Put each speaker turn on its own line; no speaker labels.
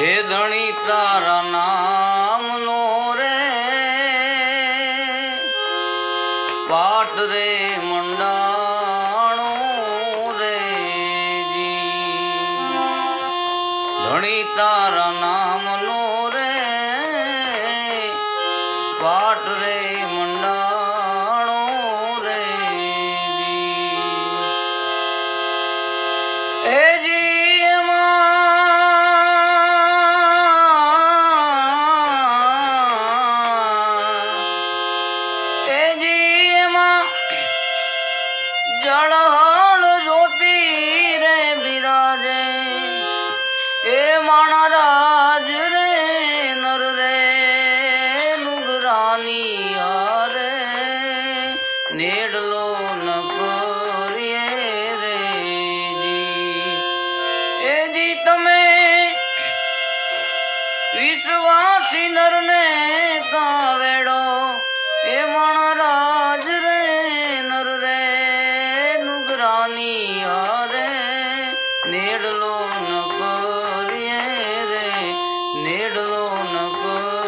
હે ધણી તારા નામનો રે પાઠ રે મંડાણો રે જી ધણી તારા નામનો રે પાઠ રે મંડાણો રે જી એ જી જળહળ જ્યોતિ રે બિરાજે એ માણા રાજ રે નર રે નુગરાની હારે નેડલો ન કરીએ રે જી એ જી તમે વિશ્વાસી નર ને કાવેડો એ માણા રાજ રે નર રે નુગરાની હારે નેડલો ન